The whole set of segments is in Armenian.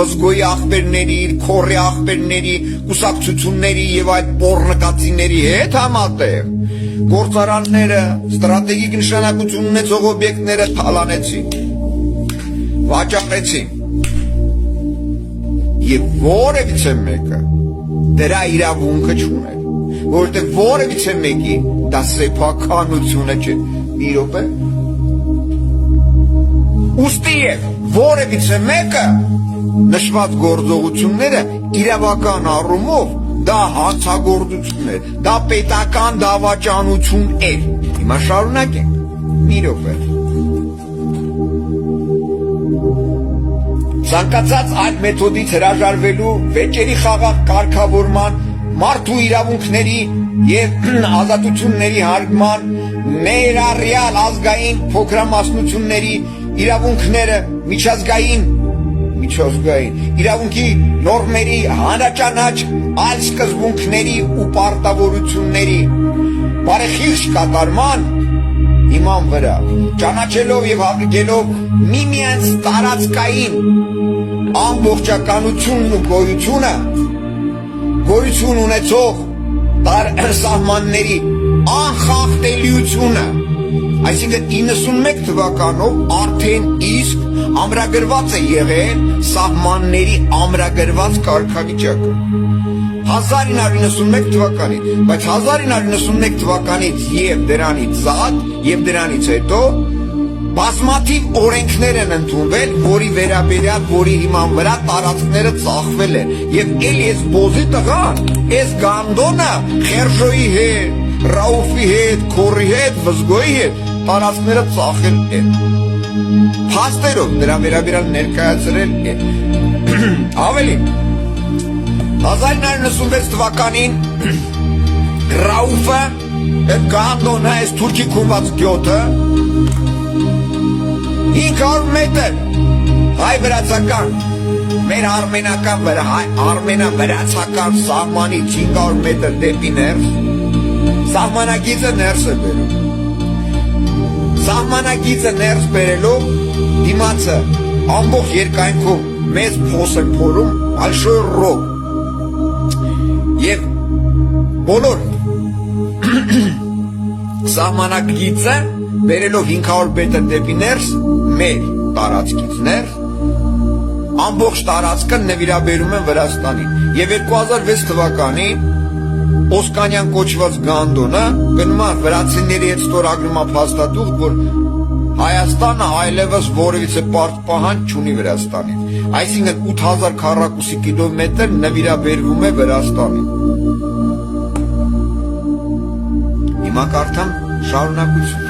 Վզգոյի աղբերների, քորի աղբերների, կուսակցությունների եւ այդ պոռնկացիների հետ համատեղ գործարանները, ստրատեգիկ նշանակություն ունեցող օբյեկտները թալանեցին, վաճառեցին եւ որևիցե մեկը դրա իրավունքը չուներ, որովհետեւ որևիցե մեկի դա սեփականությունը չէ։ Մի րոպե։ Ուստի որևիցե մեկը նշված գործողությունները իրավական առումով դա հանցագործություն էր, դա պետական դավաճանություն էր։ Հիմա շարունակենք։ Մի րոպե։ Ցանկացած այլ մեթոդից հրաժարվելու վեճերի խաղաղ կարգավորման, մարդու իրավունքների եւ ազատությունների հարգման, ներառյալ ազգային փոքրամասնությունների իրավունքները միջազգային իրավունքի նորմերի հանրաճանաչ այլ սկզբունքների ու պարտավորությունների բարեխիղճ կատարման հիման վրա ճանաչելով եւ հավաքելով միմյանց տարածքային ամբողջականությունն ու գոյություն ունեցող սահմանների անխախտելիությունը, այսինքն 91 թվականով արդեն իսկ ամրագրված է եղել սահմանների ամրագրված կարգավիճակը 1991 թվականից, բայց 1991 թվականից եւ դրանից հետո բազմաթիվ օրենքներ են ընդունվել, որի վերաբերյալ, որի հիման վրա տարածքները ծախվել են եւ էլի էս բոզի տղան, էս գանդոնը Խերժոյի հետ, Ռաուֆի հետ, Քորի հետ, Վզգոյի հետ տարածքները ծախել են։ Փաստերով դրա վերաբերյալ ներկայացրել է։ Ավելին 1996 թվականին Ռաուֆը գանդոնը այս թուրքի քումված գյոթը 500 մետր հայ վրացական մեր արմենա-վրացական սահմանից 500 մետր դեպի ներս սահմանագիծը ներս է բերում։ Սահմանագիծը ներս բերելով դիմացը ամբողջ երկայնքով մեծ փոս են փորում большой ров եւ բոլոր սահմանագիծը բերելով 500 մետր դեպի ներս մեր տարածքից ներս ամբողջ տարածքը նվիրաբերում են Վրաստանին եւ 2006 թվականին Օսկանյան կոչված գանդոնը գնում է վրացիների հետ ստորագրում է փաստաթուղթ, որ Հայաստանը այլևս որևիցե պարտպահանջ չունի Վրաստանին։ Այսինքն 8000 քառակուսի կիլոմետր նվիրաբերվում է Վրաստանին։ Հիմա կարդամ շարունակությունը։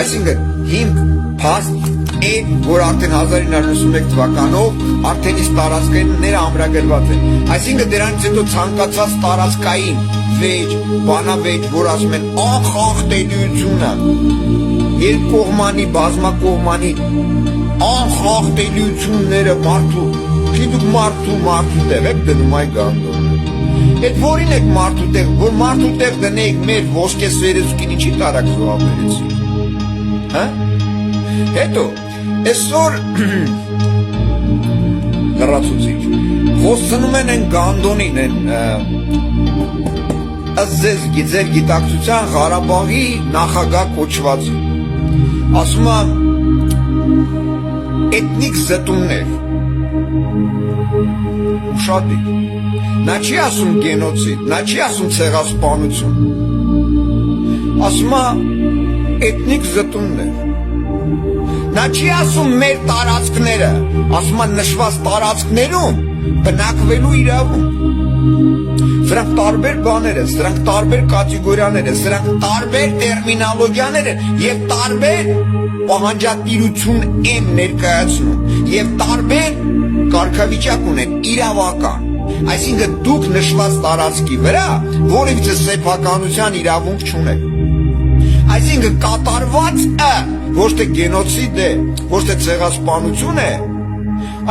Այսինքն հիմք փաստ է, որ արդեն 1991 թվականով արդեն իսկ տարածքները ամրագրված են։ Այսինքն դրանից հետո ցանկացած տարածքային վեճ, բանավեճ, որ ասում են անխախտելիությունը, երկկողմանի, բազմակողմանի անխախտելիությունները մարդու, դուք մարդու տեղ եք դնում այ գանդոնը։ Այդ որին եք մարդու տեղ, որ մարդու տեղ դնեիք մեր ոսկե սերուսկին ինչի տարակ զոհաբերեցիք։ Հա? Հետո այսօր լրացուցիչ խոսցնում են գանդոնին ըզեզ գիծեր գիտակցության Ղարաբաղի նախագահ կոչված ասում է էթնիկ զտումներ ուշադի նա չի ասում գենոցիդ նա չի ասում ցեղասպանություն ասում է էթնիկ զտումներ նա չի ասում մեր տարածքները, ասում է նշված տարածքներում բնակվելու իրավունք։ Սրանք տարբեր բաներ են, սրանք տարբեր կատեգորիաներ են, սրանք տարբեր տերմինոլոգիաներ են եւ տարբեր պահանջատիրություն են ներկայացնում եւ տարբեր կարգավիճակ ունեն իրավական։ Այսինքն դուք նշված տարածքի վրա որևիցե սեփականության իրավունք չունեք։ Այսինքն կատարվածը ոչ թե գենոցիդ է, ոչ թե ցեղասպանություն է,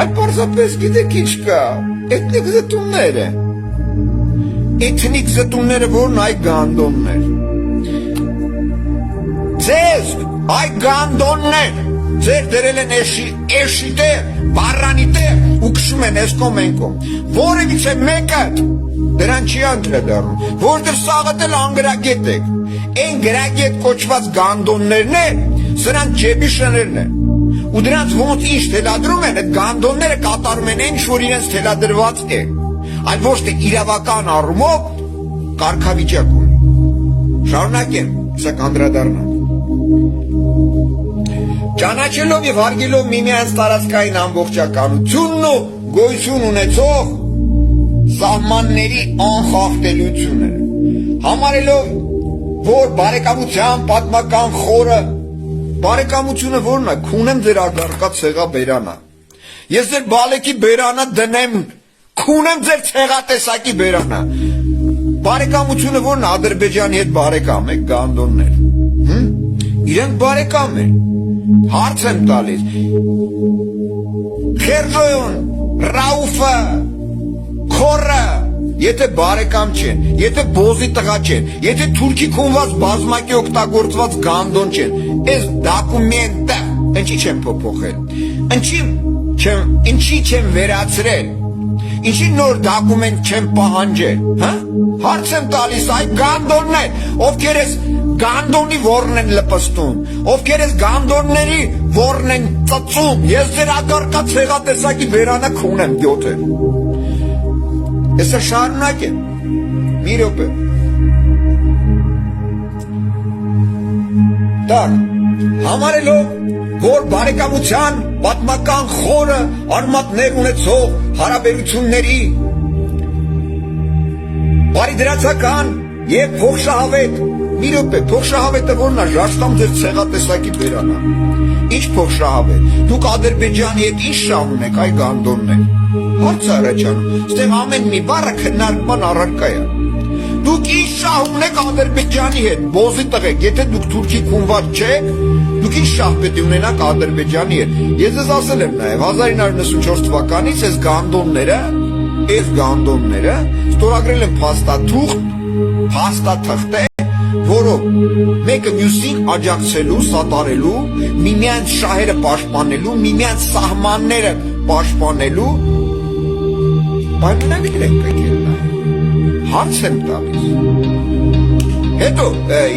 այլ պարզապես գիտեք ինչ կա, էթնիկ զտումներ են։ Էթնիկ զտումները որն այ գանդոններ։ Ձեզ այ գանդոններ ձեր դրել են էշի տեղ, բարանի տեղ, ու քշում են էսկոմ ենկոմ, որևիցե մեկը դրան չի անդրադառնում, որտեղ սաղը դել անգրագետ եք, այն գրագետ կոչված գանդոններն է, սրանք ջեբի շներն են, ու դրանց ոնց ինչ թելադրում են, այդ գանդոնները կատարում են ինչ որ իրենց թելադրված է, այլ ոչ թե իրավական առումով կարգավիճակ ունի, շարունակեմ, սա կանդրադառնանք, ճանաչելով և հարգելով միմյանց տարածքային ամբողջականությունն ու գոյություն ունեցող սահմանների անխախտելիությունը, համարելով, որ բարեկամության պատմական խորը, բարեկամությունը որն է, քունեմ ձեր ագարկած ցեղա բերանա, ես ձեր բալեկի բերանա դնեմ, քունեմ ձեր ցեղատեսակի բերանա, բարեկամությունը որն է, Ադրբեջանի հետ բարեկամ եք, գանդոններ, իրենք բարեկամ են, հարց եմ տալիս, Խերժոյուն, Ռաուֆը, Քորը, եթե բարեկամ չեն, եթե բոզի տղա չեն, եթե թուրքի քունված բազմակի օգտագործված գանդոն չեն, այս դոկումենտը ինչի չեմ փոփոխել, ինչի չեմ վերացրել, ինչի նոր դոկումենտ չեմ պահանջել, հարց եմ տալիս, այ գանդոնն են, ովքեր ես գանդոնի որն են լպստում, ովքեր ես գանդոնների որն են ծծում, ես ձեր ագարկած ցեղատեսակի բերանը քունեմ 7 Եսա շարունակ եմ, մի րոպե, դար, համարելով, որ բարեկամության պատմական խորը արմատներ ունեցող հարաբերությունների բարիդրացական և փոխշահավետ, մի րոպե, փոխշահավետը որն է, ժաշտամ ձեր ցեղատեսակի բերանա, ինչ փոխշահավետ, դուք Ադրբեջանի հետ ինչ շահ ունեք, այ գանդոնն է, հարց առաջանում, ստեղ ամեն մի բառը քննարկման առարկա է, դուք ինչ շահ ունեք Ադրբեջանի հետ, բոզի տղեկ, եթե դուք թուրքի քունված չեք, դուք ինչ շահ պետք է ունենաք Ադրբեջանի հետ, ես ձեզ ասել եմ նաև 1994 թվականից այս գանդոնները ստորագրել են փաստաթղթ է, որով մեկը մյուսին աջակցելու, սատարելու, միմյանց շահերը պաշտպանելու, միմյանց սահմանները պաշտպանելու պայմանագիր են կգել, հարց եմ տալիս։ Հետո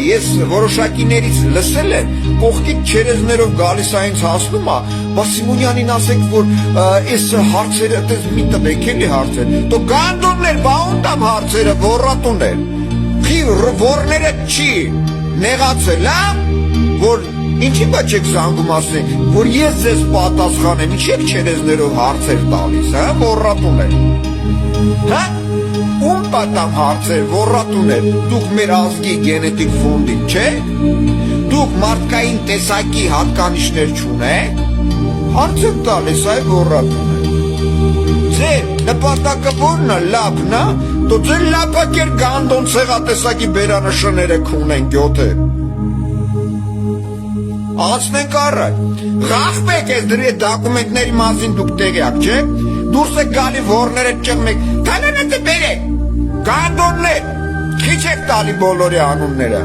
ես որոշակիներից լսել եմ, կողքից չերեզներով գալիս է ինձ հասնում է, բա Սիմոնյանին ասեք, որ այս հարցերը այդպես մի տվեք էլի հարցեր, տո գանդոններ, բա ոնտամ հարցերը, ոռատուներ, որները չի նեղացել, որ ինչի բա չեք զանգում ասեն, որ ես ձեզ պատասխանեմ, ինչ եք չերեզներով հարցեր տալիս, ոռատուներ, ում պատամ հարցեր, ոռատուներ, դուք մեր ազգի գենետիկ ֆոնդին չեք, դուք մարդկային տեսակի հատկանիշներ չունեք, հարց եք տալիս, այ ոռատուներ, ձեր նպատակը որն է, լապն է, դու ձեր լապակեր գանդոն ցեղատեսակի բերանը շները քունեն 7 Ասնենք առաջ, խախպեք ես դրի դոկումենտների մասին դուք տեղյակ չեք, դուրս եք գալի որները ճղմեք, թանանետը բերեք, գանդոններ, քիչ եք տալի բոլորի անունները,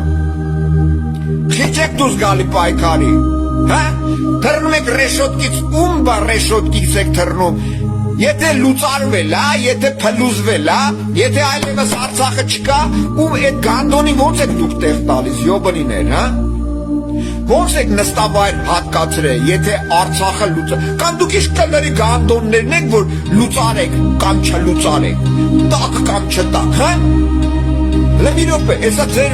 քիչ եք դուս գալի պայքարի, թռնում եք ռեշոտկից, ում բա ռեշոտկից եք թռնում, եթե լուծարվել է, եթե փլուզվել է, եթե այլևս Արցախը չկա, ում այդ գանդոնի ոնց եք դուք տեղ տալիս, յոբնիներ, ոնց եք նստավայր հատկացրել, եթե Արցախը լուծար, կամ դուք իշ կլերի գանդոններն եք, որ լուծարեք կամ չլուծարեք, տակ կամ չտակ, Մի րոպե, եսա ձեր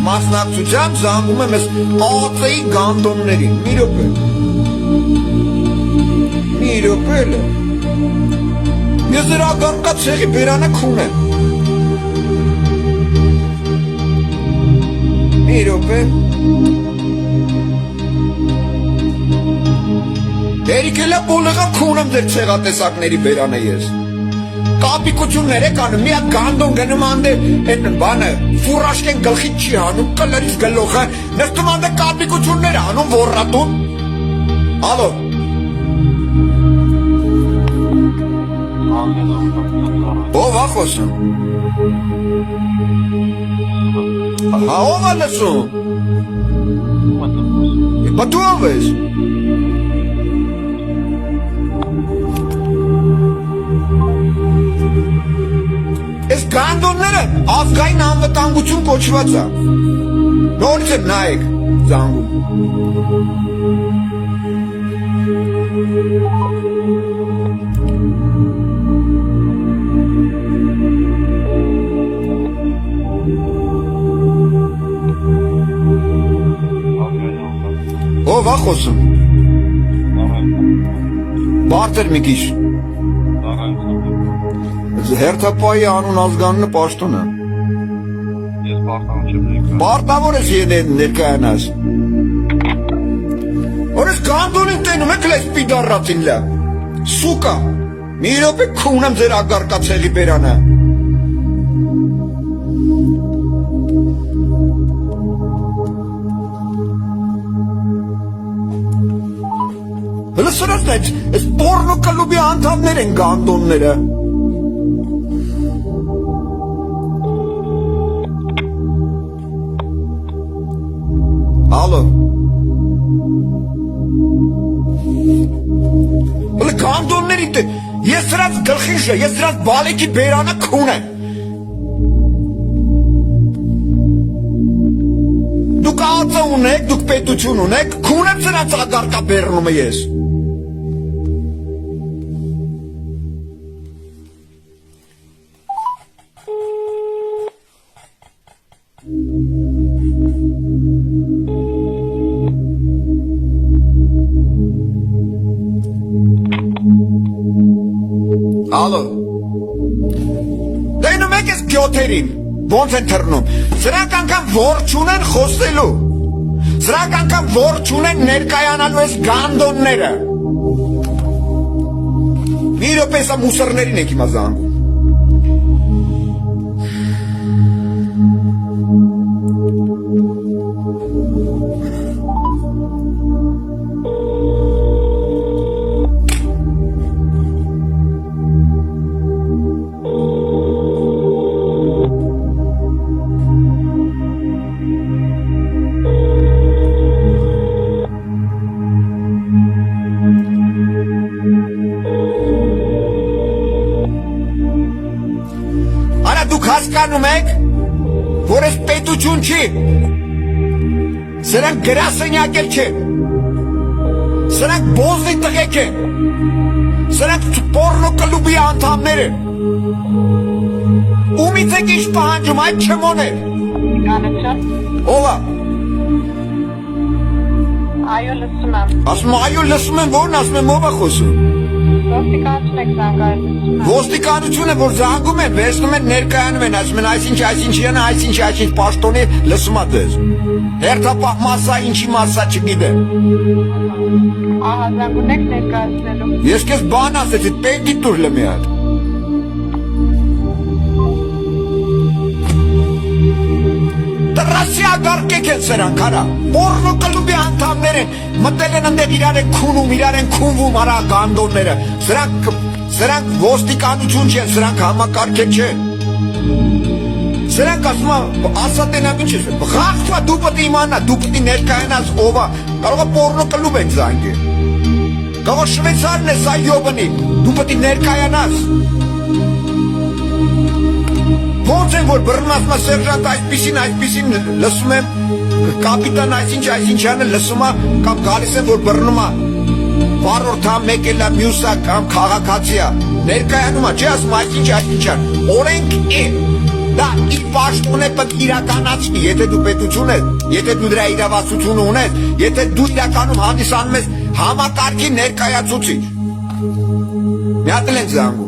մասնակցությամբ զանգում եմ ես ԱԱԾ-ի գանդոններին, մի րոպե էլ է, ես ձեր ագարկած ցեղի բերանը քունեմ, մի րոպե, Երիքելա բոլեղա քունեմ ձեր ցեղատեսակների բերանը ես, կապիկություններ եք անում, մի հատ գանդոն գնում անդե, են բանը, ֆուրաշկեն գլխից չի հանում, կլրից գլոխը, նստում անդե կապիկություններ անում, ոռատուն, ալո, ով ա խոսում, հա ով ա լսում, բա դու ով ես, Այս գանդոնները ազգային անվտանգություն կոչված է։ Նորից եմ նայեք զանգում։ Ով է խոսում։ Բարտեր մի քիչ։ Հերթապայի անուն ազգանունը պաշտոնը։ Ես պարտավոր չեմ ներկայացնում։ Պարտավոր ես ներկայանաս։ Օրես գանդոնին տենում եք լես պիդարրացին լա։ Սուկա։ Մի րոպե քունեմ ձեր ագարկացեղի բերանը։ Լսրած այս պորնո կլուբի անդամներ են գանդոնները։ Ալո։ Բլը գանդոնների ես սրած գլխիշը, ես սրած բալիքի բերանը քուն եմ։ Դուք ածը ունեք, դուք պետություն ունեք, քուն եմ սրած ագարկա բերնում ես։ Ալո։ Դայնում եք ես գյոթերին, ոնց են թռնում։ Սրանք անգամ որ չունեն խոսելու։ Սրանք անգամ որ չունեն ներկայանալու ես գանդոնները։ Մի րոպե սա մուսորներին եք հիմա զանգում։ Հասկանում եք, որ ես պետություն չի, սրանք գրասենյակ էլ չեն, սրանք բոզնի տղեկ են, սրանք պորնո կլուբի անդամներ են, ումից եք ինչ պահանջում, այդ չեմ օներ, ովա, այո լսում եմ, ասում այո լսում եմ, որն ասում եմ ով է խոսում, ոստիկանություն եք զանգահարել լսում եմ, ոստիկանությունը որ զանգում են, վերցնում են ներկայանում են, ասում են այսինչ յանը, այսինչ պաշտոնի լսում ա դες, հերթապահ մասա, ինչի մասա չգիտեմ, ահա զանգուն եք ներկայացնելու, ես կեզ բան ասեցի, պետի տուր լմի հատ, Ռասիա գարկեք են սրանք, արա, պորնո կլուբի անդամներ են, մտել են ընդեղ իրար են քունում, իրար են քունվում, արա գանդոնները, սրանք ոստիկանություն չեն, սրանք համակարգեր չեն, սրանք ասատենամ ինչ ես, խաղթվա դու պտի իմանա, դու պտի ներկայանաս ովա, կարող է պորնո կլուբ են զանգել, կարող շվեցարն է սա յոբնի, դու պտի ներկայանաս, Ոնց են որ բռնում ասում է սերժանտ այսպիսին լսում եմ կապիտան այսինչ լսում է կամ գալիս են որ բռնում է վառորդ համ մեկ էլ է մյուս է կամ քաղաքացի է ներկայանում է չի ասում այսինչ օրենք է դա իր պաշտոն է պետք իրականացնի եթե դու պետություն ես եթե դու դրա իրավասությունը ունես եթե դու իրականում հանդիսանում ես համակարգի ներկայացուցիչ մի հատ էլ են զանգում